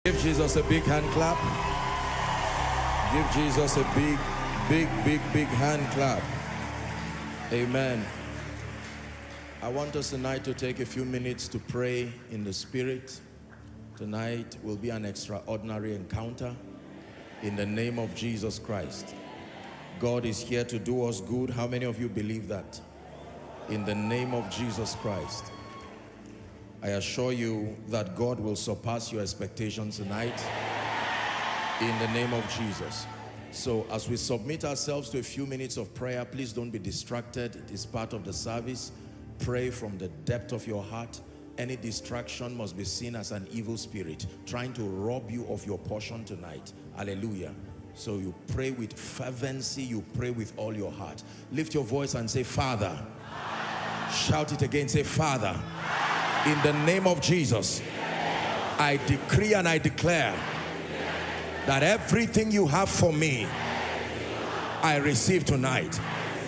Give Jesus a big hand clap. Give Jesus a big hand clap. Amen. I want us tonight to take a few minutes to pray in the Spirit. Tonight will be an extraordinary encounter in the name of Jesus Christ. God is here to do us good. How many of you believe that? In the name of Jesus Christ. I assure you that God will surpass your expectations tonight in the name of Jesus. So as we submit ourselves to a few minutes of prayer, please don't be distracted. It is part of the service. Pray from the depth of your heart. Any distraction must be seen as an evil spirit trying to rob you of your portion tonight. Hallelujah. So you pray with fervency, you pray with all your heart. Lift your voice and say, Father. Shout it again, say, Father. In the name of Jesus, I decree and I declare that everything you have for me, I receive tonight.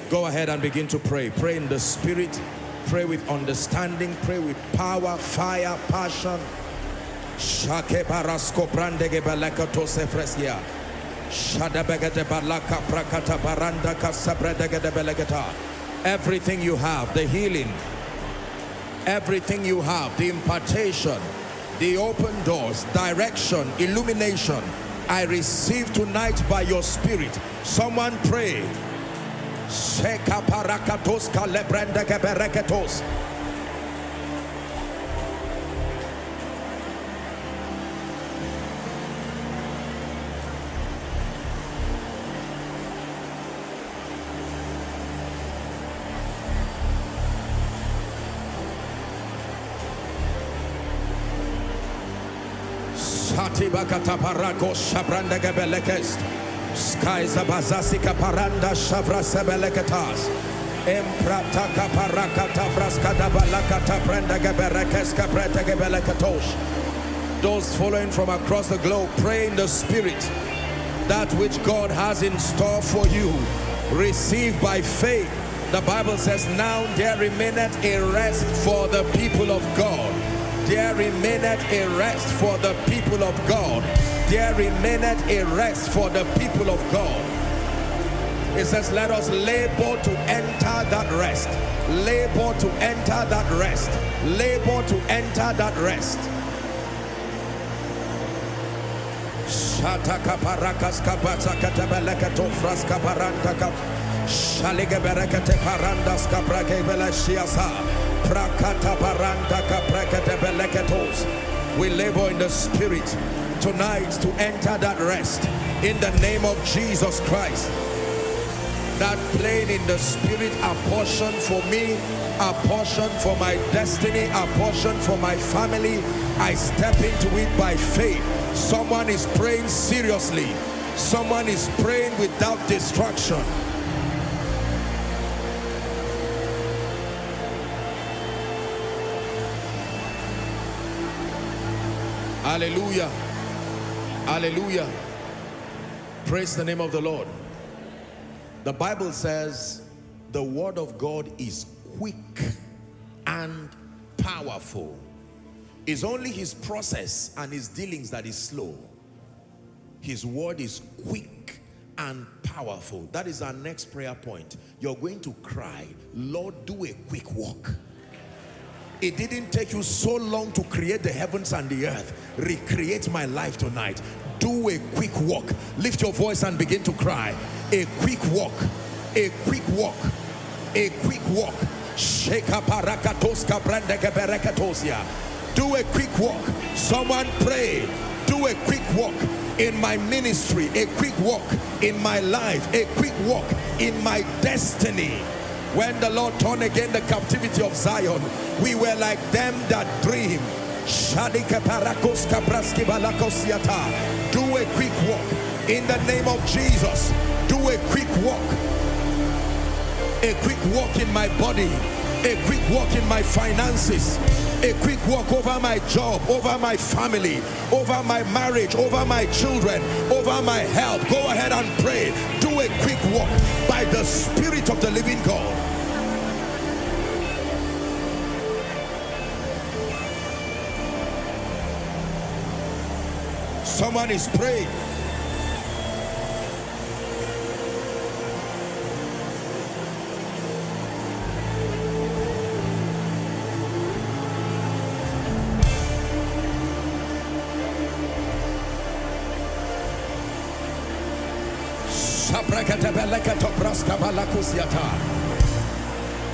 Go ahead and begin to pray. Pray in the Spirit. Pray with understanding. Pray with power, fire, passion. Everything you have, the healing, everything you have, the impartation, the open doors, direction, illumination, I receive tonight by your Spirit. Someone pray. Satibakata parako shabranda gebelekest. Skies abazasika paranda shavra sebeleketas. Emprataka parakata fraskada balakata prenda geberekeska preta gebelekatosh. Those following from across the globe, pray in the Spirit. That which God has in store for you, receive by faith. The Bible says, now there remaineth a rest for the people of God. There remaineth a rest for the people of God. There remaineth a rest for the people of God. It says, let us labor to enter that rest. Labor to enter that rest. Labor to enter that rest. Shataka parakas kabata katabelekato fraska parantaka. Shalige berekete parandas kaprake belashiasa. Prakata parantaka prakete beleketos. We labor in the Spirit tonight to enter that rest in the name of Jesus Christ. That plane in the Spirit, a portion for me, a portion for my destiny, a portion for my family. I step into it by faith. Someone is praying seriously. Someone is praying without distraction. Hallelujah. Hallelujah. Praise the name of the Lord. The Bible says the word of God is quick and powerful. It's only his process and his dealings that is slow. His word is quick and powerful. That is our next prayer point. You're going to cry, Lord, do a quick walk. It didn't take you so long to create the heavens and the earth. Recreate my life tonight. Do a quick walk. Lift your voice and begin to cry. A quick walk. A quick walk. A quick walk. Do a quick walk. Someone pray. Do a quick walk in my ministry. A quick walk in my life. A quick walk in my destiny. When the Lord turned again the captivity of Zion, we were like them that dream. Do a quick walk in the name of Jesus. Do a quick walk. A quick walk in my body. A quick walk in my finances. A quick walk over my job, over my family, over my marriage, over my children, over my health. Go ahead and pray. Do a quick walk by the Spirit of the living God. Someone is praying.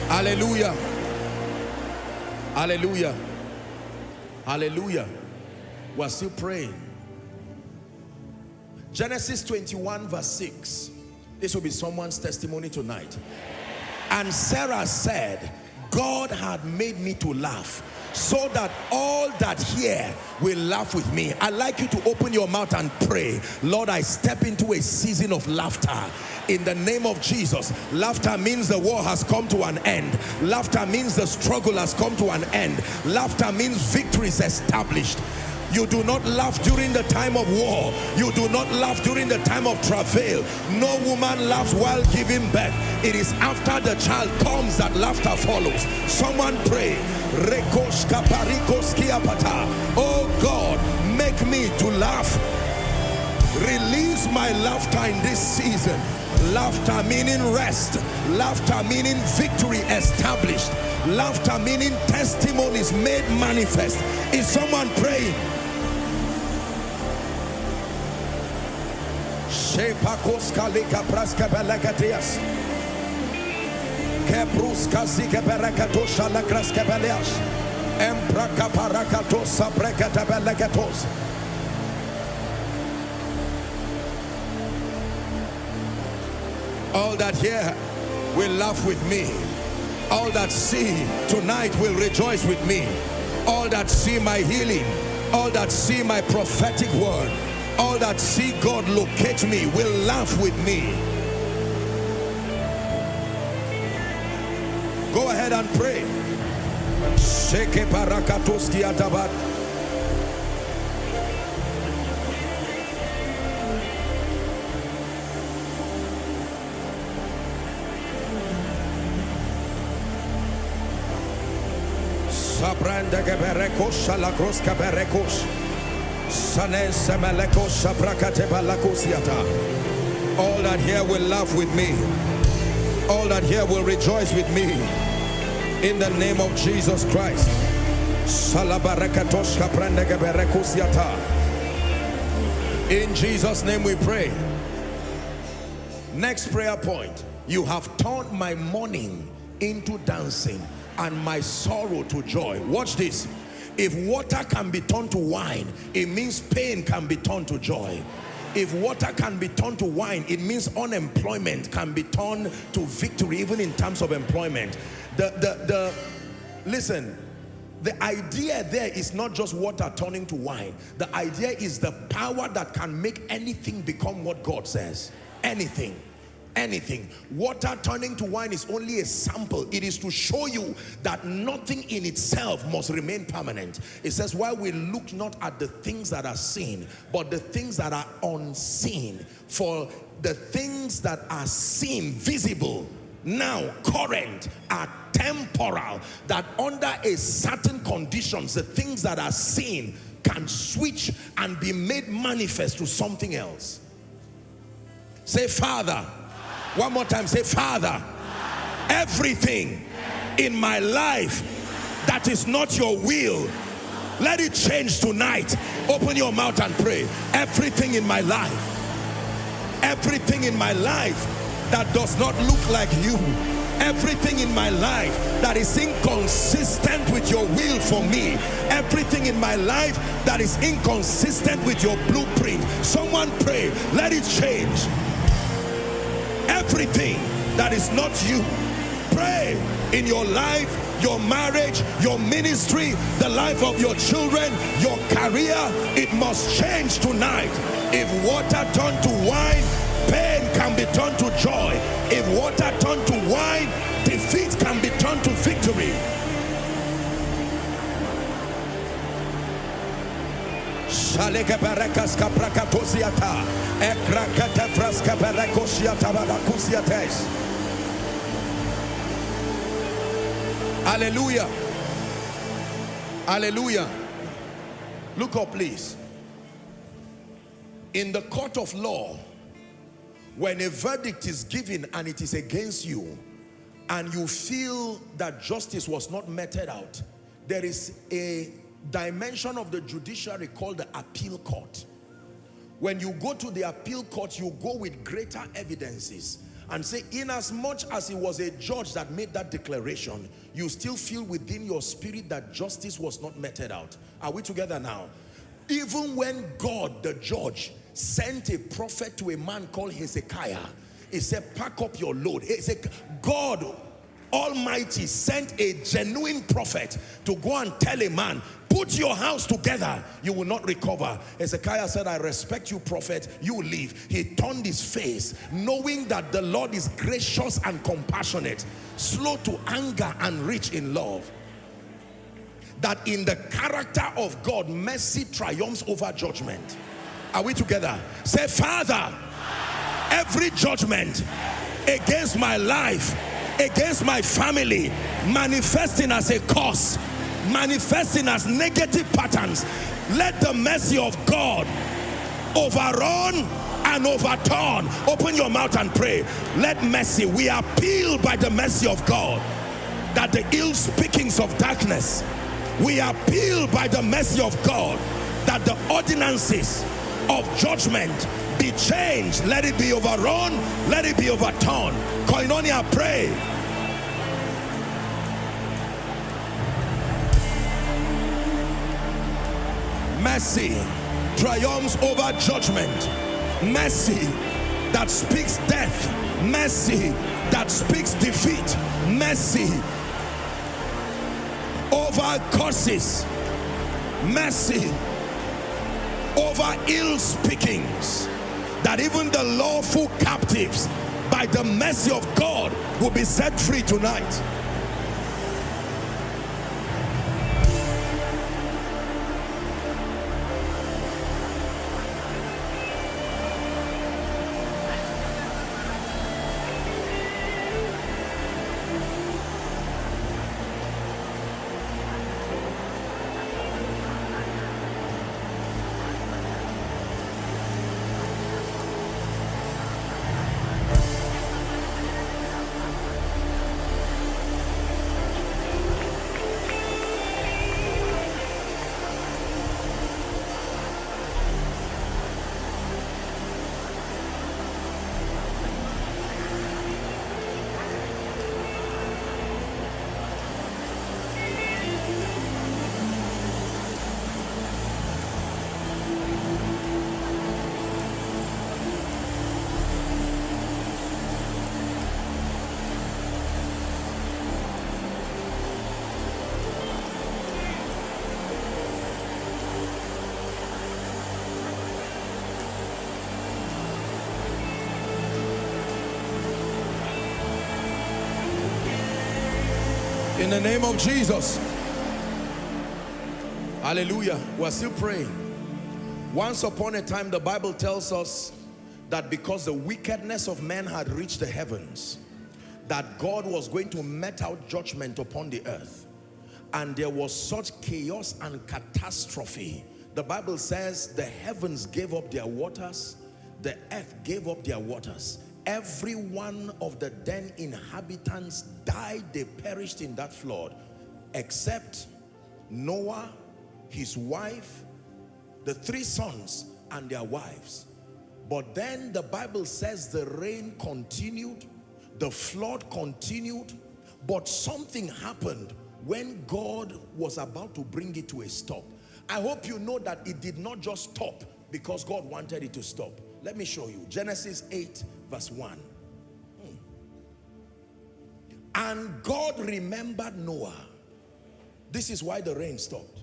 Hallelujah. Hallelujah. Hallelujah. We're still praying. Genesis 21 verse 6. This will be someone's testimony tonight. And Sarah said, God had made me to laugh, so that all that hear will laugh with me. I'd like you to open your mouth and pray. Lord, I step into a season of laughter in the name of Jesus. Laughter means the war has come to an end. Laughter means the struggle has come to an end. Laughter means victory is established. You do not laugh during the time of war. You do not laugh during the time of travail. No woman laughs while giving birth. It is after the child comes that laughter follows. Someone pray. Oh God, make me to laugh. Release my laughter in this season. Laughter meaning rest. Laughter meaning victory established. Laughter meaning testimonies made manifest. Is someone praying? All that hear will laugh with me. All that see tonight will rejoice with me. All that see my healing, all that see my prophetic word, all that see God locate me will laugh with me. Go ahead and pray. Sabranda geberekos shalakros kaberekos sanes semelekos sabrakate balakosiata. All that here will laugh with me. All that here will rejoice with me. In the name of Jesus Christ. Salabarakatos kabranda geberekosiata. In Jesus' name we pray. Next prayer point. You have turned my mourning into dancing and my sorrow to joy. Watch this. If water can be turned to wine, it means pain can be turned to joy. If water can be turned to wine, it means unemployment can be turned to victory, even in terms of employment. Listen, the idea there is not just water turning to wine. The idea is the power that can make anything become what God says. Anything. Anything. Water turning to wine is only a sample. It is to show you that nothing in itself must remain permanent. It says, while we look not at the things that are seen, but the things that are unseen. For the things that are seen, visible, now current, are temporal. That under a certain conditions, the things that are seen can switch and be made manifest to something else. Say, Father. One more time, say, Father, everything in my life that is not your will, let it change tonight. Open your mouth and pray. Everything in my life that does not look like you, everything in my life that is inconsistent with your will for me, everything in my life that is inconsistent with your blueprint, someone pray, let it change. Everything that is not you, pray in your life, your marriage, your ministry, the life of your children, your career. It must change tonight. If water turned to wine, pain can be turned to joy. If water turned to wine, defeat can be turned to victory. Hallelujah. Hallelujah. Look up, please. In the court of law, when a verdict is given and it is against you, and you feel that justice was not meted out, there is a dimension of the judiciary called the appeal court. When you go to the appeal court, you go with greater evidences and say, inasmuch as it was a judge that made that declaration, you still feel within your spirit that justice was not meted out. Are we together now? Even when God, the judge, sent a prophet to a man called Hezekiah, he said, pack up your load. God Almighty sent a genuine prophet to go and tell a man, put your house together, you will not recover. Hezekiah said, I respect you, prophet, you leave. He turned his face, knowing that the Lord is gracious and compassionate, slow to anger and rich in love. That in the character of God, mercy triumphs over judgment. Are we together? Say, Father, every judgment against my life, against my family, manifesting as a curse, manifesting as negative patterns, let the mercy of God overrun and overturn. Open your mouth and pray. Let mercy, we appeal by the mercy of God, that the ill speakings of darkness, we appeal by the mercy of God, that the ordinances of judgment be changed. Let it be overrun, let it be overturned. Koinonia, pray. Mercy triumphs over judgment. Mercy that speaks death. Mercy that speaks defeat. Mercy over curses. Mercy over ill speakings, that even the lawful captives, by the mercy of God, will be set free tonight. In the name of Jesus. Hallelujah. We're still praying. Once upon a time, the Bible tells us that because the wickedness of men had reached the heavens, that God was going to mete out judgment upon the earth. And there was such chaos and catastrophe. The Bible says the heavens gave up their waters, the earth gave up their waters. Every one of the then inhabitants died, they perished in that flood, except Noah, his wife, the 3 sons and their wives. But then the Bible says the rain continued, the flood continued, but something happened when God was about to bring it to a stop. I hope you know that it did not just stop because God wanted it to stop. Let me show you. Genesis 8 verse 1. And God remembered Noah. This is why the rain stopped.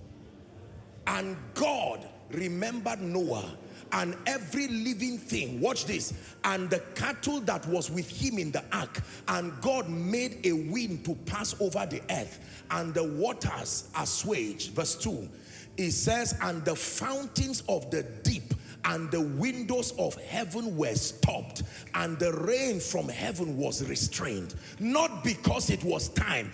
And God remembered Noah and every living thing. Watch this. And the cattle that was with him in the ark. And God made a wind to pass over the earth, and the waters assuaged. Verse 2. It says, and the fountains of the deep and the windows of heaven were stopped, and the rain from heaven was restrained. Not because it was time.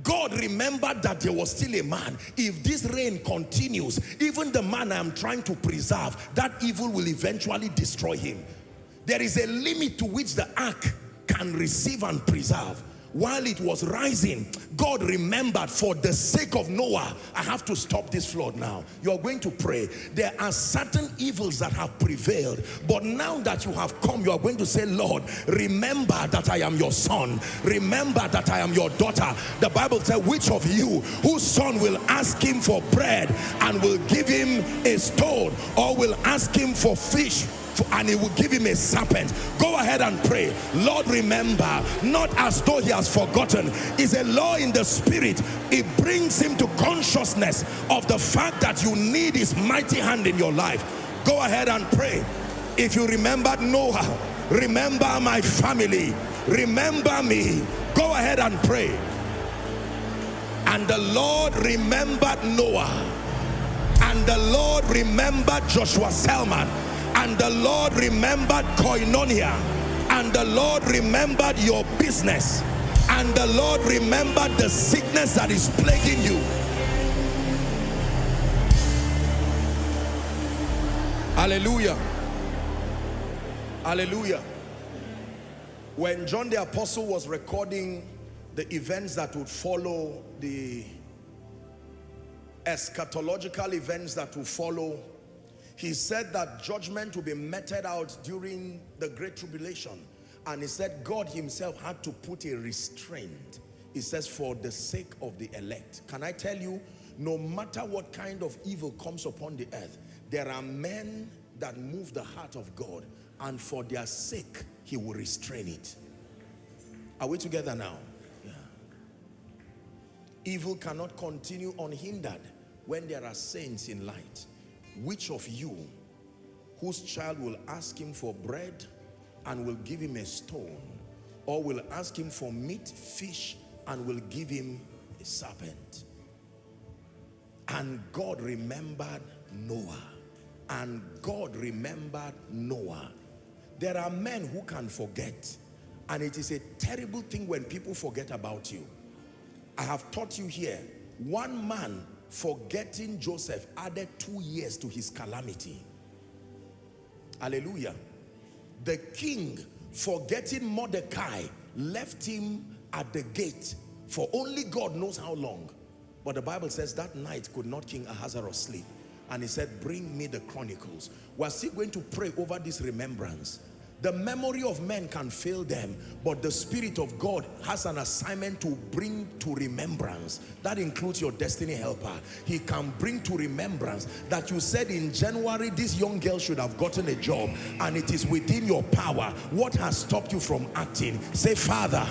God remembered that there was still a man. If this rain continues, even the man I am trying to preserve, that evil will eventually destroy him. There is a limit to which the ark can receive and preserve. While it was rising, God remembered, for the sake of Noah, I have to stop this flood now. You're going to pray. There are certain evils that have prevailed, but now that you have come, you are going to say, Lord, remember that I am your son. Remember that I am your daughter. The Bible says, which of you whose son will ask him for bread and will give him a stone, or will ask him for fish and he will give him a serpent? Go ahead and pray. Lord, remember, not as though he has forgotten. It's a law in the spirit. It brings him to consciousness of the fact that you need his mighty hand in your life. Go ahead and pray. If you remembered Noah, remember my family, remember me. Go ahead and pray. And the Lord remembered Noah, and the Lord remembered Joshua Selman, and the Lord remembered Koinonia, and the Lord remembered your business, and the Lord remembered the sickness that is plaguing you. Hallelujah. Hallelujah. When John the Apostle was recording the events that would follow, the eschatological events that would follow, he said that judgment will be meted out during the Great Tribulation. And he said God himself had to put a restraint. He says, for the sake of the elect. Can I tell you, no matter what kind of evil comes upon the earth, there are men that move the heart of God, and for their sake, he will restrain it. Are we together now? Yeah. Evil cannot continue unhindered when there are saints in light. Which of you whose child will ask him for bread and will give him a stone, or will ask him for meat, fish, and will give him a serpent? And God remembered Noah. And God remembered Noah. There are men who can forget, and it is a terrible thing when people forget about you. I have taught you here, one man forgetting Joseph added 2 years to his calamity. Hallelujah. The king forgetting Mordecai left him at the gate for only God knows how long. But the Bible says that night could not King Ahasuerus sleep. And he said, bring me the chronicles. We're still going to pray over this remembrance. The memory of men can fail them, but the Spirit of God has an assignment to bring to remembrance. That includes your destiny helper. He can bring to remembrance that you said in January this young girl should have gotten a job, and it is within your power. What has stopped you from acting? Say, Father.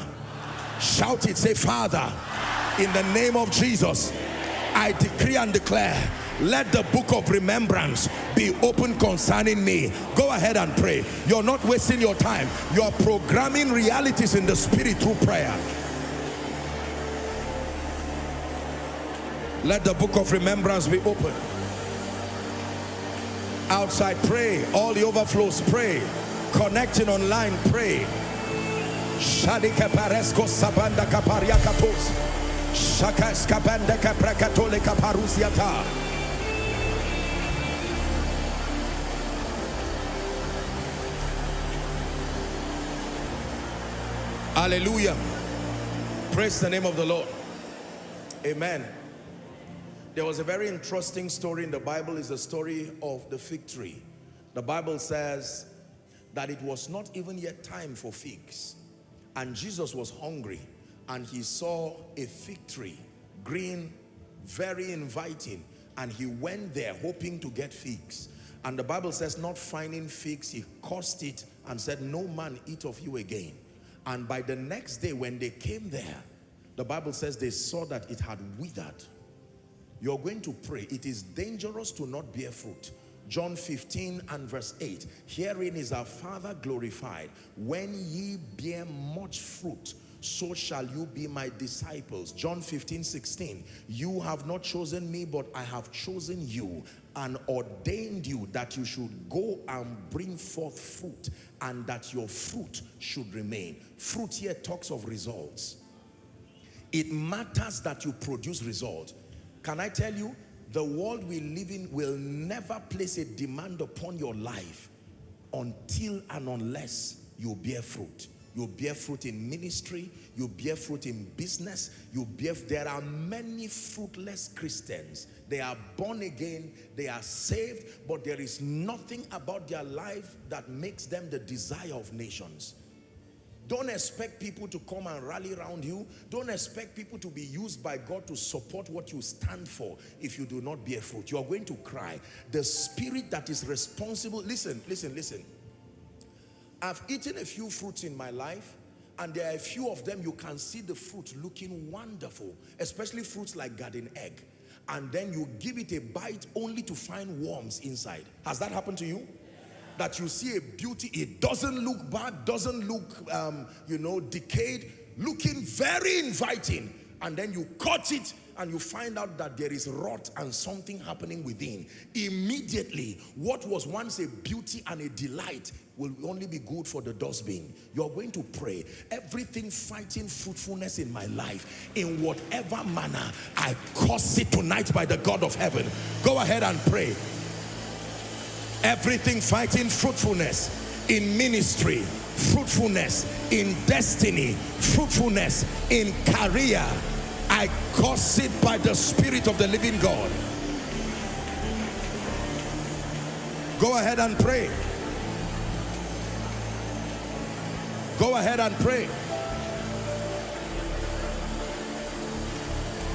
Shout it. Say, Father, in the name of Jesus, I decree and declare, let the book of remembrance be open concerning me. Go ahead and pray. You're not wasting your time. You're programming realities in the spirit through prayer. Let the book of remembrance be open. Outside, pray. All the overflows, pray. Connecting online, pray. Shadika paresko sabanda kapariakatos. Shakas kabanda kaprakatole kaparusiata. Hallelujah. Praise the name of the Lord. Amen. There was a very interesting story in the Bible. Is the story of the fig tree. The Bible says that it was not even yet time for figs, and Jesus was hungry, and he saw a fig tree, green, very inviting, and he went there hoping to get figs. And the Bible says, not finding figs, he cursed it and said, no man eat of you again. And by the next day when they came there, the Bible says they saw that it had withered. You're going to pray. It is dangerous to not bear fruit. John 15 and verse 8. Herein is our Father glorified, when ye bear much fruit, so shall you be my disciples. John 15:16. You have not chosen me, but I have chosen you and ordained you that you should go and bring forth fruit, and that your fruit should remain. Fruit here talks of results. It matters that you produce results. Can I tell you, the world we live in will never place a demand upon your life until and unless you bear fruit. You bear fruit in ministry, you bear fruit in business, there are many fruitless Christians. They are born again, they are saved, but there is nothing about their life that makes them the desire of nations. Don't expect people to come and rally around you. Don't expect people to be used by God to support what you stand for if you do not bear fruit. You are going to cry. The spirit that is responsible, listen. I've eaten a few fruits in my life, and there are a few of them you can see the fruit looking wonderful, especially fruits like garden egg. And then you give it a bite only to find worms inside. Has that happened to you? That you see a beauty, it doesn't look bad, doesn't look, decayed, looking very inviting. And then you cut it and you find out that there is rot and something happening within. Immediately, what was once a beauty and a delight will only be good for the dustbin. You're going to pray. Everything fighting fruitfulness in my life, in whatever manner, I curse it tonight by the God of heaven. Go ahead and pray. Everything fighting fruitfulness in ministry, fruitfulness in destiny, fruitfulness in career, I curse it by the Spirit of the living God. Go ahead and pray. Go ahead and pray.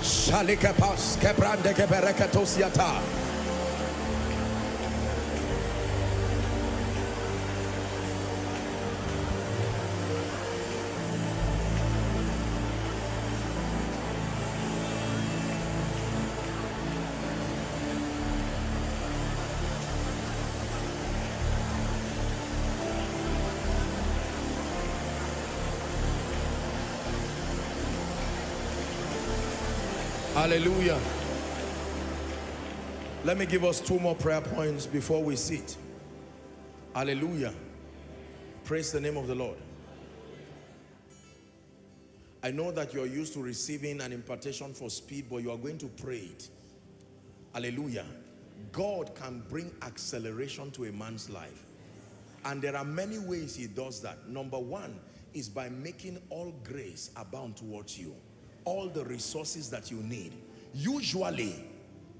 Shalikapas kebrande keberekatosiata. Hallelujah. Let me give us 2 more prayer points before we sit. Hallelujah. Praise the name of the Lord. I know that you're used to receiving an impartation for speed, but you are going to pray it. Hallelujah. God can bring acceleration to a man's life. And there are many ways he does that. Number 1 is by making all grace abound towards you. All the resources that you need. Usually,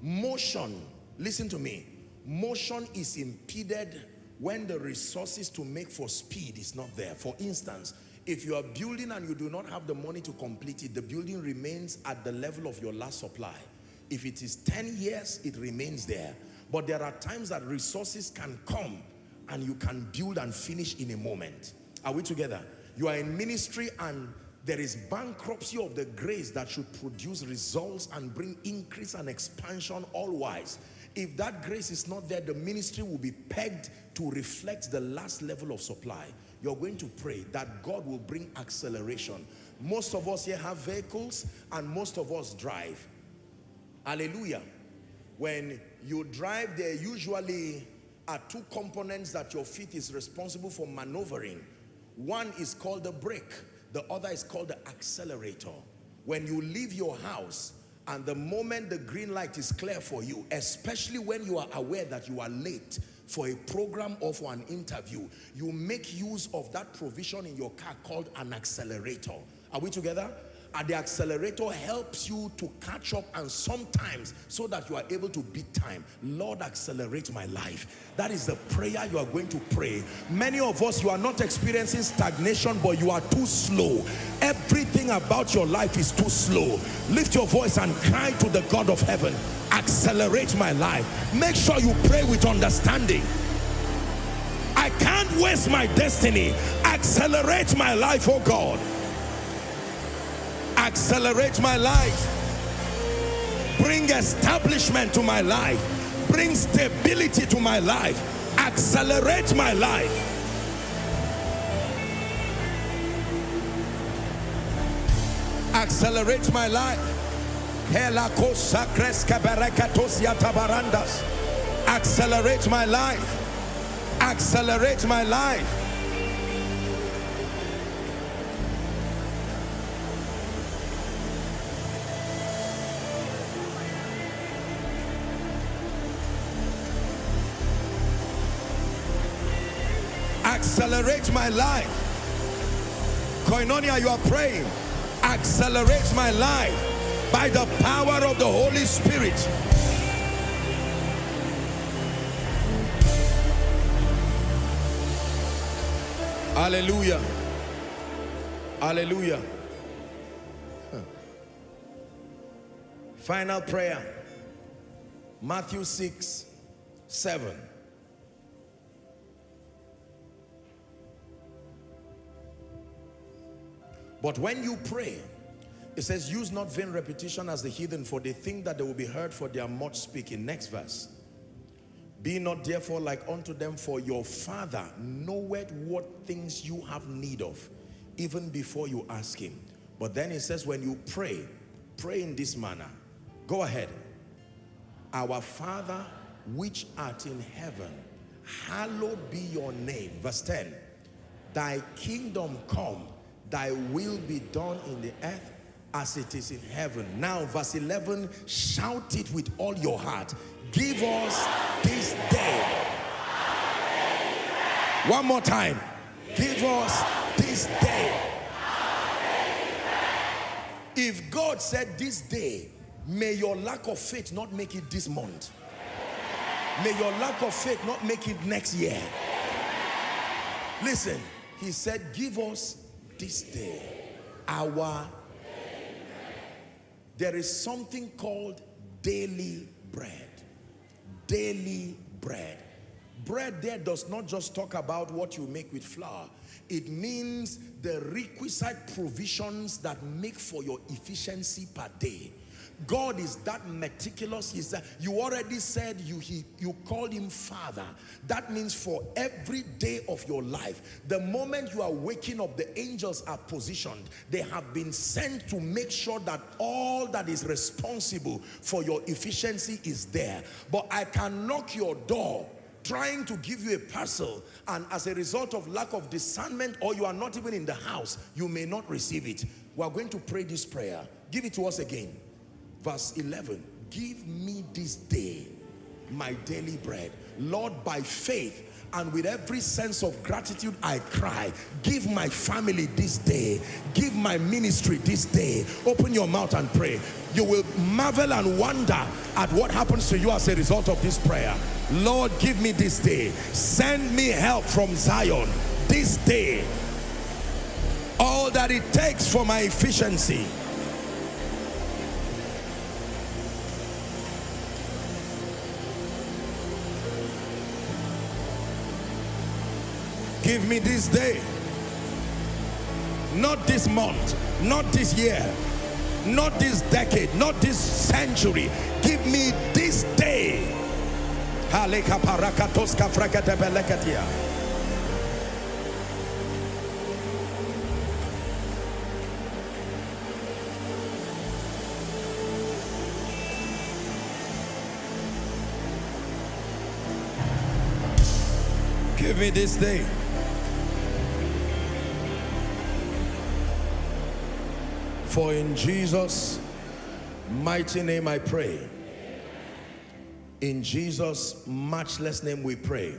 motion, listen to me, motion is impeded when the resources to make for speed is not there. For instance, if you are building and you do not have the money to complete it, the building remains at the level of your last supply. If it is 10 years, it remains there. But there are times that resources can come and you can build and finish in a moment. Are we together? You are in ministry and there is bankruptcy of the grace that should produce results and bring increase and expansion all wise. If that grace is not there, the ministry will be pegged to reflect the last level of supply. You're going to pray that God will bring acceleration. Most of us here have vehicles and most of us drive. Hallelujah. When you drive, there usually are 2 components that your feet is responsible for maneuvering. One is called the brake. The other is called the accelerator. When you leave your house and the moment the green light is clear for you, especially when you are aware that you are late for a program or for an interview, you make use of that provision in your car called an accelerator. Are we together? And the accelerator helps you to catch up, and sometimes so that you are able to beat time. Lord, accelerate my life. That is the prayer you are going to pray. Many of us, you are not experiencing stagnation, but you are too slow. Everything about your life is too slow. Lift your voice and cry to the God of heaven. Accelerate my life. Make sure you pray with understanding. I can't waste my destiny. Accelerate my life, oh God. Accelerate my life. Bring establishment to my life. Bring stability to my life. Accelerate my life. Accelerate my life. Accelerate my life. Accelerate my life. Accelerate my life. Koinonia, you are praying. Accelerate my life by the power of the Holy Spirit. Hallelujah. Hallelujah. Final prayer. Matthew 6:7. But when you pray, it says, use not vain repetition as the heathen, for they think that they will be heard for their much speaking. Next verse. Be not therefore like unto them, for your Father knoweth what things you have need of, even before you ask him. But then it says, when you pray, pray in this manner. Go ahead. Our Father which art in heaven, hallowed be your name. Verse 10. Thy kingdom come, thy will be done in the earth as it is in heaven. Now verse 11, shout it with all your heart. Give us this day. One more time. Give us this day. If God said this day, may your lack of faith not make it this month. May your lack of faith not make it next year. Listen, he said, give us this day our. There is something called daily bread. Daily bread. Bread there does not just talk about what you make with flour. It means the requisite provisions that make for your efficiency per day. God is that meticulous. He's that, you already said you called him Father. That means for every day of your life, the moment you are waking up, the angels are positioned. They have been sent to make sure that all that is responsible for your efficiency is there. But I can knock your door trying to give you a parcel, and as a result of lack of discernment, or you are not even in the house, you may not receive it. We are going to pray this prayer. Give it to us again. Verse 11, give me this day my daily bread. Lord, by faith and with every sense of gratitude, I cry, give my family this day, give my ministry this day. Open your mouth and pray. You will marvel and wonder at what happens to you as a result of this prayer. Lord, give me this day. Send me help from Zion this day. All that it takes for my efficiency. Give me this day, not this month, not this year, not this decade, not this century. Give me this day. Give me this day. For in Jesus' mighty name I pray. In Jesus' matchless name we pray.